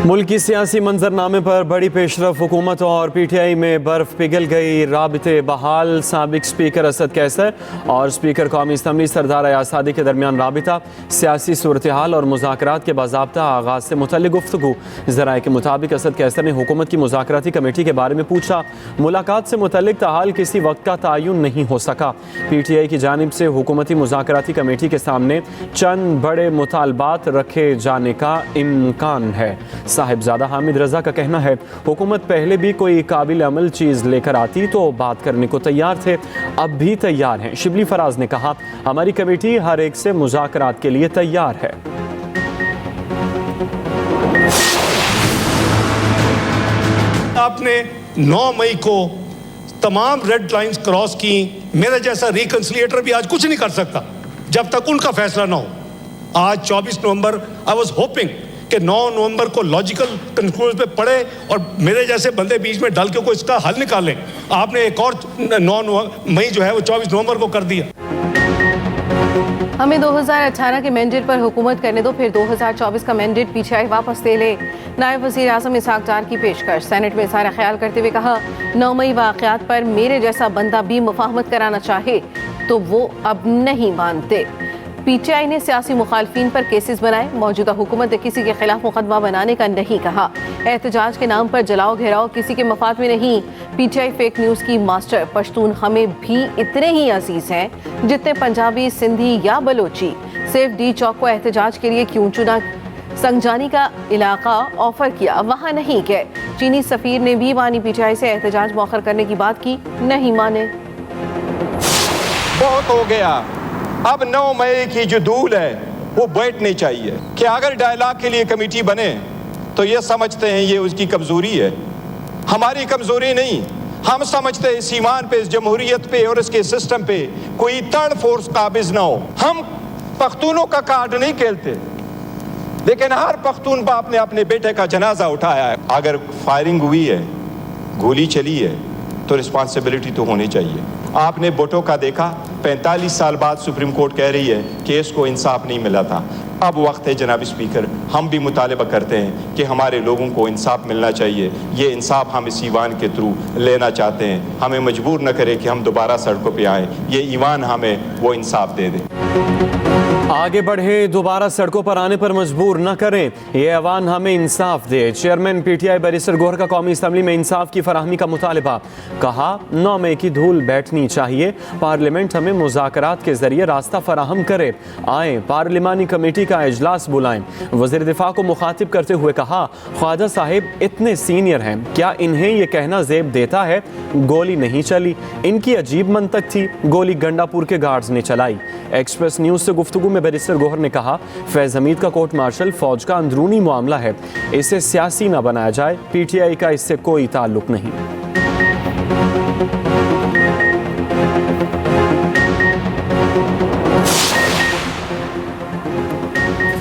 मुल्क की सियासी मंजरनामे पर बड़ी पेशरफ, हुकूमत और PTI में बर्फ पिघल गई। राबिते बहाल, साबिक स्पीकर असद कैसर और स्पीकर कौमी असम्बली सरदार अयाज सादिक के दरमियान राबिता। सियासी सूरत हाल और मुज़ाकरात के बाज़ाब्ता आगाज़ से मुतल्लिक़ गुफ्तगू। ज़राए के मुताबिक असद कैसर ने हुकूमत की मुज़ाकराती कमेटी के बारे में पूछा। मुलाकात से मुतल्लिक़ ताहाल किसी वक्त का तयन नहीं हो सका। PTI की जानिब से हुकूमती मुज़ाकराती कमेटी के सामने चंद बड़े मुतालबात रखे जाने का इम्कान है। साहिबजादा हामिद रजा का कहना है, हुकूमत पहले भी कोई काबिल अमल चीज़ लेकर आती तो बात करने को तैयार थे, अब भी तैयार हैं। शिबली फराज ने कहा, हमारी कमेटी हर एक से मुज़ाकरात के लिए तैयार है। आपने 9 मई को तमाम रेड लाइंस क्रॉस की। मेरा जैसा रिकंसिलिएटर भी आज कुछ नहीं कर सकता जब तक उनका फैसला ना हो। आज 24 नवंबर, आई वाज होपिंग कि 9 नवंबर को लॉजिकल कंक्लूजन पे पड़े और मेरे जैसे बंदे बीच में डाल के कोई इसका हल निकालें। आपने एक और 9 मई जो है वो 24 नवंबर को कर दिया। हमें 2018 के मैंडेट पर हुकूमत करने दो, फिर 2024 का मैंडेट PTI वापस ले ले। नायब वज़ीर आज़म इसहाक डार की पेशकश। सेनेट में इज़हार ख्याल करते हुए कहा, 9 मई वाक़यात पर मेरे जैसा बंदा भी मुफाहमत कराना चाहे तो वो अब नहीं मानते। PTI ने सियासी मुखालफिन पर केसेस बनाए। मौजूदा हुकूमत ने किसी के खिलाफ मुकदमा बनाने का नहीं कहा। एहतजाज के नाम पर जलाओ घेराव किसी के मफाद में नहीं। PTI फेक न्यूज़ की मास्टर। पश्तून हमें भी इतने ही अजीज हैं जितने पंजाबी, सिंधी या बलोची। सेफ D चौक को एहतजाज के लिए क्यों चुना? संगजानी का इलाका ऑफर किया, वहाँ नहीं गए। चीनी सफीर ने भी मानी PTI से एहतजाज मौखर करने की बात की, नहीं माने। बहुत हो गया, अब 9 मई की जो धूल है वो बैठनी चाहिए कि अगर डायलॉग के लिए कमेटी बने तो ये समझते हैं ये उसकी कमजोरी है, हमारी कमजोरी नहीं। हम समझते हैं इस ईमान पे, इस जमहूरियत पे और इसके सिस्टम पे कोई थर्ड फोर्स काबिज ना हो। हम पख्तूनों का कार्ड नहीं खेलते, लेकिन हर पख्तून बाप ने अपने बेटे का जनाजा उठाया है। अगर फायरिंग हुई है, गोली चली है तो रिस्पॉन्सिबिलिटी तो होनी चाहिए। आपने भुट्टो का देखा, 45 साल बाद सुप्रीम कोर्ट कह रही है कि इसको इंसाफ नहीं मिला था। अब वक्त है जनाब स्पीकर, हम भी मुतालबा करते हैं कि हमारे लोगों को इंसाफ मिलना चाहिए। ये इंसाफ हम इस ईवान के थ्रू लेना चाहते हैं। हमें मजबूर न करें कि हम दोबारा सड़कों पे आएँ, ये ईवान हमें वो इंसाफ दे दे। आगे बढ़े, दोबारा सड़कों पर आने पर मजबूर न करें, ये ऐवान हमें इंसाफ दे। चेयरमैन PTI बैरिस्टर गोहर का कौमी असम्बली में इंसाफ की फराहमी का मुतालबा। कहा, 9 मई की धूल बैठनी चाहिए, पार्लियामेंट हमें मुज़ाकरात के जरिए रास्ता फराहम करे। आए पार्लिमानी कमेटी का इजलास बुलाएं। वज़ीर दिफा को मुखातिब करते हुए कहा, ख्वाजा साहिब इतने सीनियर हैं, क्या इन्हें ये कहना ज़ेब देता है गोली नहीं चली? इनकी अजीब मंतक थी, गोली गंडापुर के गार्ड्स ने चलाई। एक्सप्रेस न्यूज़ से गुफ्तगू में बैरिस्टर गोहर ने कहा, फैज़ हमीद का कोर्ट मार्शल फौज का अंदरूनी मामला है, इसे सियासी न बनाया जाए। PTI का इससे कोई ताल्लुक नहीं।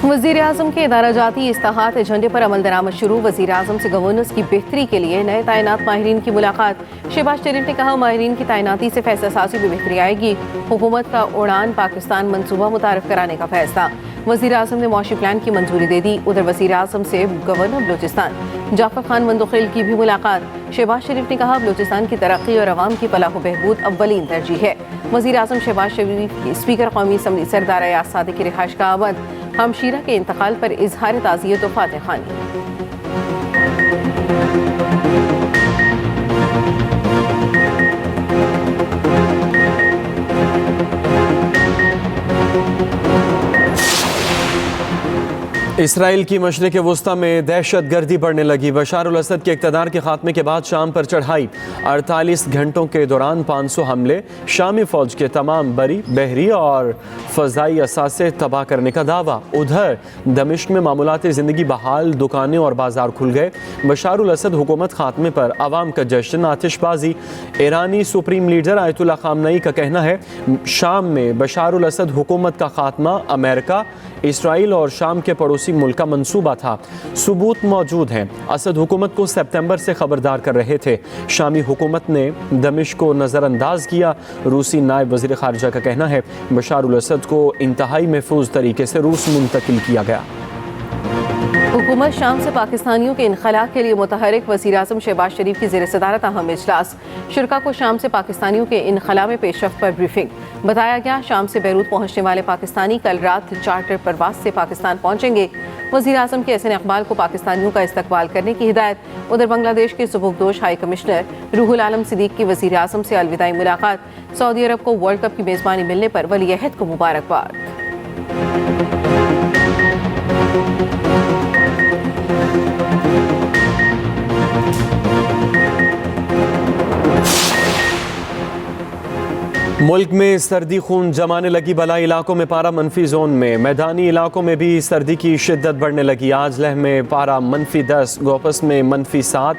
वज़ीर आज़म के इदारा जाती इस्लाहात एजेंडे पर अमल दरामद शुरू। वज़ीर आज़म से गवर्नेंस की बेहतरी के लिए नए तैनात माहिरीन की मुलाकात। शहबाज शरीफ ने कहा, माहिरीन की तैनाती से फैसला साजी में बेहतरी आएगी। हुकूमत का उड़ान पाकिस्तान मंसूबा मुतारफ कराने का फैसला। वज़ीर आज़म ने मुआशी प्लान की मंजूरी दे दी। उधर वज़ीर आज़म से गवर्नर बलूचिस्तान जाफर खान मंदोखिल की भी मुलाकात। शहबाज शरीफ ने कहा, बलूचिस्तान की तरक्की और अवाम की फलाह व बहबूद अव्वलीन तरजीह है। वज़ीर आज़म शहबाज शरीफ की स्पीकर कौमी असम्बली सरदार अयाज सादिक की रिहाइश का आमद। हमशीरा के इंतकाल पर इजहार ताज़ियत व फातिहानी। इसराइल की मशरिक़ वस्ता में दहशत गर्दी बढ़ने लगी। बशार अल असद के इक़्तिदार के खात्मे के बाद शाम पर चढ़ाई। 48 घंटों के दौरान 500 हमले। शामी फ़ौज के तमाम बरी, बहरी और फ़ज़ाई असासे तबाह करने का दावा। उधर दमिश्क में मामूलात ज़िंदगी बहाल, दुकानें और बाजार खुल गए। बशार अल असद हुकूमत खात्मे पर आवाम का जश्न, आतिशबाजी। ईरानी सुप्रीम लीडर आयतुल्लाह ख़ामनई का कहना है, शाम में बशार अल असद हुकूमत का खात्मा अमेरिका, इसराइल और शाम के पड़ोसी मुल्क का मंसूबा था। सबूत मौजूद हैं। असद हुकूमत को सितंबर से खबरदार कर रहे थे। शामी हुकूमत ने दमिश्क को नज़रअंदाज किया। रूसी नायब वज़ीर ख़ारिजा का कहना है, बशार अल असद को इंतहाई महफूज तरीके से रूस मुंतकिल किया गया। हुकूमत शाम से पाकिस्तानियों के इनखला के लिए मुतहरिक वज़ीर आज़म शहबाज शरीफ की ज़ेर सदारत अहम इजलास। शुरा को शाम से पाकिस्तानियों के इनखला में पेशरफ्त पर ब्रीफिंग। बताया गया शाम से बैरूत पहुँचने वाले पाकिस्तानी कल रात चार्टर परवास से पाकिस्तान पहुँचेंगे। वज़ीर आज़म के एहसन इक़बाल को पाकिस्तानियों का इस्तकबाल करने की हिदायत। उधर बांग्लादेश के सुबुकदोश हाई कमिश्नर रूहुल आलम सिद्दीक़ की वज़ीर आज़म से अलविदाई मुलाकात। सऊदी अरब को वर्ल्ड कप की मेज़बानी मिलने पर वली अहद को मुबारकबाद। मुल्क में सर्दी खून जमाने लगी। बलाई इलाकों में पारा मनफी जोन में, मैदानी इलाकों में भी सर्दी की शिद्दत बढ़ने लगी। आज लेह में पारा -10, गोपस में -7,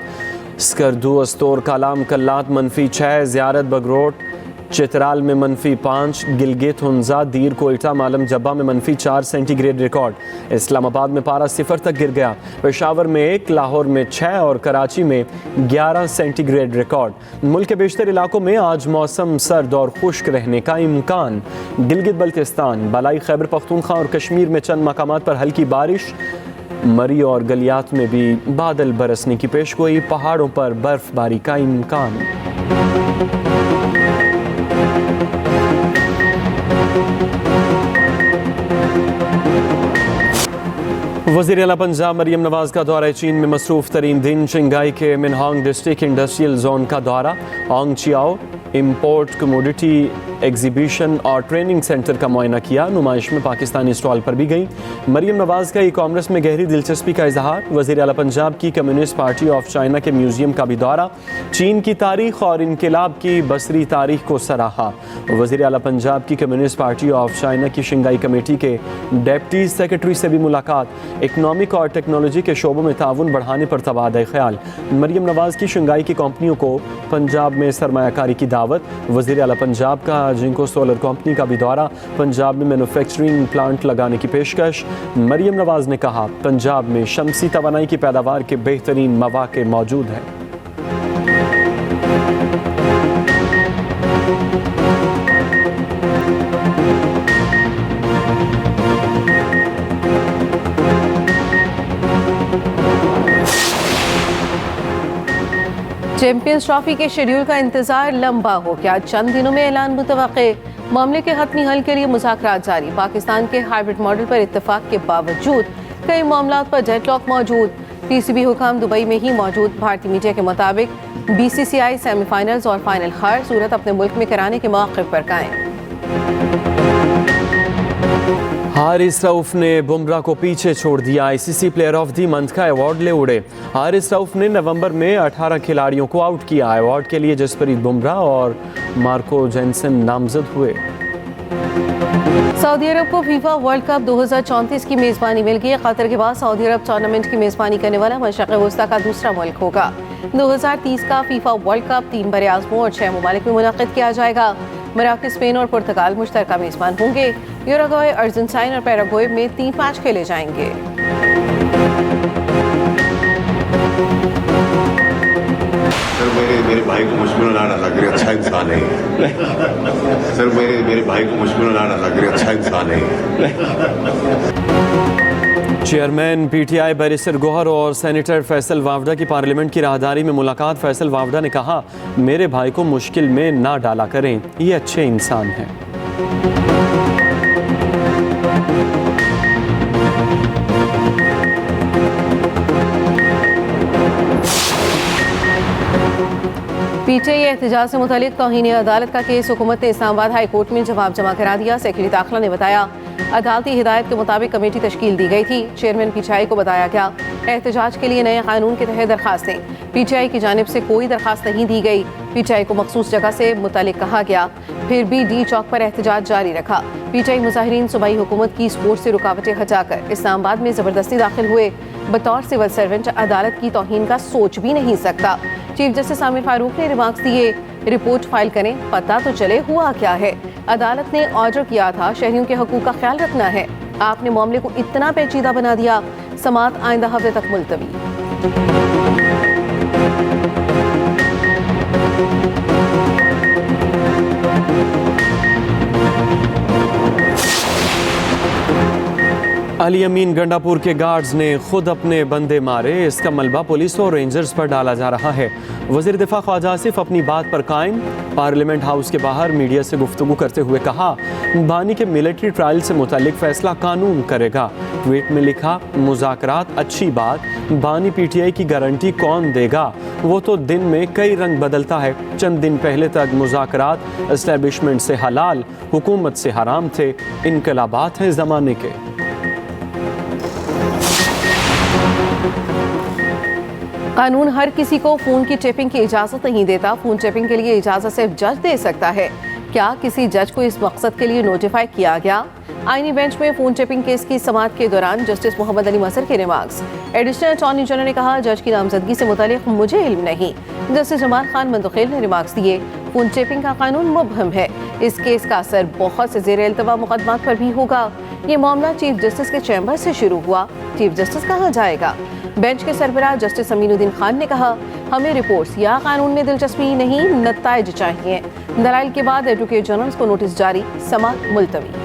स्कर्दू, अस्तोर, कालाम, कल्लात -6, ज़ियारत, बगरोट, चित्राल में -5, गिलगित, हुंजा, दीर, कोयटा, मालम जब्बा में -4 सेंटीग्रेड रिकॉर्ड। इस्लामाबाद में पारा 0 तक गिर गया। पेशावर में 1, लाहौर में 6 और कराची में 11 सेंटीग्रेड रिकॉर्ड। मुल्क के बेशतर इलाकों में आज मौसम सर्द और खुश्क रहने का इम्कान। गिलगित बल्तिस्तान, बलाई खैबर पख्तूनख्वा और कश्मीर में चंद मकामात पर हल्की बारिश। मरी और गलियात में भी बादल बरसने की पेशगोई। पहाड़ों पर बर्फबारी का इम्कान। वज़ीर आला पंजाब मरियम नवाज का दौरा चीन में मसरूफ़ तरीन दिन। शंघाई के मिनहांग डिस्ट्रिक्ट इंडस्ट्रियल जोन का दौरा। Hong Chiao import commodity exhibition और ट्रेनिंग सेंटर का मुआयना किया। नुमाइश में पाकिस्तानी स्टॉल पर भी गई। मरियम नवाज का ई कॉमर्स में गहरी दिलचस्पी का इजहार। वज़ीर आला पंजाब की कम्युनिस्ट पार्टी ऑफ चाइना के म्यूजियम का भी दौरा। चीन की तारीख और इनकलाब की बसरी तारीख को सराहा। वज़ीर आला पंजाब की कम्युनिस्ट पार्टी ऑफ चाइना की शंघाई कमेटी के डेप्टी सेक्रेटरी से भी मुलाकात। इकनॉमिक और टेक्नोलॉजी के शोबों में ताउन बढ़ाने पर तबादला ख्याल। मरियम नवाज की शंघाई की कंपनियों को पंजाब में सरमायाकारी की दावत। वज़ीर आला पंजाब का जिंको सोलर कंपनी का भी दौरा। पंजाब में मैन्युफैक्चरिंग प्लांट लगाने की पेशकश। मरियम नवाज ने कहा पंजाब में शमसी तवानाई की पैदावार के बेहतरीन मौके मौजूद हैं। चैंपियंस ट्रॉफी के शेड्यूल का इंतजार लंबा हो गया। चंद दिनों में ऐलान मुतवक्के। मामले के हतमी हल के लिए मुज़ाकरात जारी। पाकिस्तान के हाइब्रिड मॉडल पर इत्तेफाक के बावजूद कई मामलात पर डेडलॉक मौजूद। पीसीबी हुकाम दुबई में ही मौजूद। भारतीय मीडिया के मुताबिक बीसीसीआई सेमीफाइनल्स और फाइनल हर सूरत अपने मुल्क में कराने के मौके पर कायम। हारिस रऊफ ने बुमराह को पीछे छोड़ दिया। ICC player of the month का अवार्ड ले उड़े। हारिस रऊफ ने नवंबर में 18 खिलाड़ियों को आउट किया। अवार्ड के लिए जसप्रीत बुमराह और मार्को जेनसन नामजद हुए। सऊदी अरब को फीफा वर्ल्ड कप 2034 की मेज़बानी मिल गई। कतर के बाद सऊदी अरब टूर्नामेंट की मेज़बानी करने वाला मशरिक़ वस्ता का दूसरा मुल्क होगा। 2030 का फीफा वर्ल्ड कप 3 बरे-आज़मों और 6 ममालिक में मुनक़िद किया जाएगा। मराकज़, स्पेन और पुर्तगाल मुश्तरका मेज़बान होंगे। यूरुग्वे, अर्जेंटीना और पैराग्वे में 3 मैच खेले जाएंगे। सर मेरे भाई को मुश्किल लाना लग रही, अच्छा इंसान है। सर मेरे भाई को मुश्किल लाना लग रही, अच्छा इंसान है। चेयरमैन पीटीआई बैरिस्टर गोहर और सेनेटर फैसल वावडा की पार्लियामेंट की राहदारी में मुलाकात। फैसल वावडा ने कहा मेरे भाई को मुश्किल में ना डाला करें, ये अच्छे इंसान हैं। पीटीआई एहतजाज से मुतालिक तौहीन अदालत का केस हुकूमत ने इस्लामाबाद हाई कोर्ट में जवाब जमा करा दिया। सेक्रेटरी दाखिला ने बताया अदालती हिदायत के मुताबिक कमेटी तश्कील दी गई थी। चेयरमैन पीटीआई को बताया गया एहतजाज के लिए नए कानून के तहत दरखास्तें। पीटीआई की जानिब से कोई दरखास्त नहीं दी गई। पीटीआई को मखसूस जगह से मुतल्लिक कहा गया, फिर भी डी चौक पर एहतजाज जारी रखा। पीटीआई मुजाहिरीन सूबाई हुकूमत की स्पोर्ट से रुकावटें हटाकर इस्लामाबाद में ज़बरदस्ती दाखिल हुए। बतौर सिविल सर्वेंट अदालत की तौहीन का सोच भी नहीं सकता। चीफ जस्टिस आमिर फारूक ने रिमार्क्स दिए, रिपोर्ट फाइल करें, पता तो चले हुआ क्या है। अदालत ने ऑर्डर किया था शहरियों के हकूक का ख्याल रखना है, आपने मामले को इतना पेचीदा बना दिया। समाअत आइंदा हफ्ते तक मुलतवी। अली अमीन गंडापुर के गार्ड्स ने खुद अपने बंदे मारे, इसका मलबा पुलिस और रेंजर्स पर डाला जा रहा है। वज़ीर दिफा ख्वाजा आसिफ अपनी बात पर कायम, पार्लियामेंट हाउस के बाहर मीडिया से गुफ्तगू करते हुए कहा, बानी के मिलिट्री ट्रायल से मुतालिक फैसला कानून करेगा। ट्वीट में लिखा, मुज़ाकरात अच्छी बात, बानी पीटीआई की गारंटी कौन देगा, वो तो दिन में कई रंग बदलता है। चंद दिन पहले तक मुज़ाकरात एस्टेब्लिशमेंट से हलाल, हुकूमत से हराम थे, इनकलाबात हैं ज़माने के। कानून हर किसी को फोन की टैपिंग की इजाजत नहीं देता। फोन टैपिंग के लिए इजाजत सिर्फ जज दे सकता है। क्या किसी जज को इस मकसद के लिए नोटिफाई किया गया? आईनी बेंच में फोन टैपिंग केस की समाअत के दौरान जस्टिस मोहम्मद अली मसर के रिमार्क्स। एडिशनल अटॉर्नी जनरल ने कहा, जज की नामजदगी से मुतालिक मुझे इल्म नहीं। जस्टिस जमाल खान मंदखेल ने रिमार्क्स दिए, फोन टैपिंग का कानून मुबहम है। इस केस का असर बहुत से ज़ेर इल्तवा मुकदमात पर भी होगा। ये मामला चीफ जस्टिस के चैम्बर से शुरू हुआ, चीफ जस्टिस कहाँ जाएगा? बेंच के सरबराह जस्टिस अमीनुद्दीन खान ने कहा, हमें रिपोर्ट्स या कानून में दिलचस्पी नहीं, नताइज चाहिए। दलाइल के बाद एडवोकेट जनरल को नोटिस जारी, समाअत मुलतवी।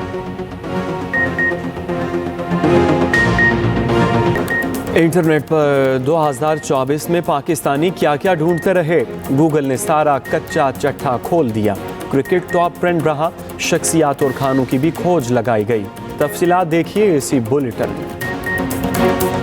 इंटरनेट पर 2024 में पाकिस्तानी क्या क्या ढूंढते रहे, गूगल ने सारा कच्चा चट्टा खोल दिया। क्रिकेट टॉप ट्रेंड रहा, शख्सियात और खानों की भी खोज लगाई गई। तफसीलात देखिए इसी बुलेटिन में।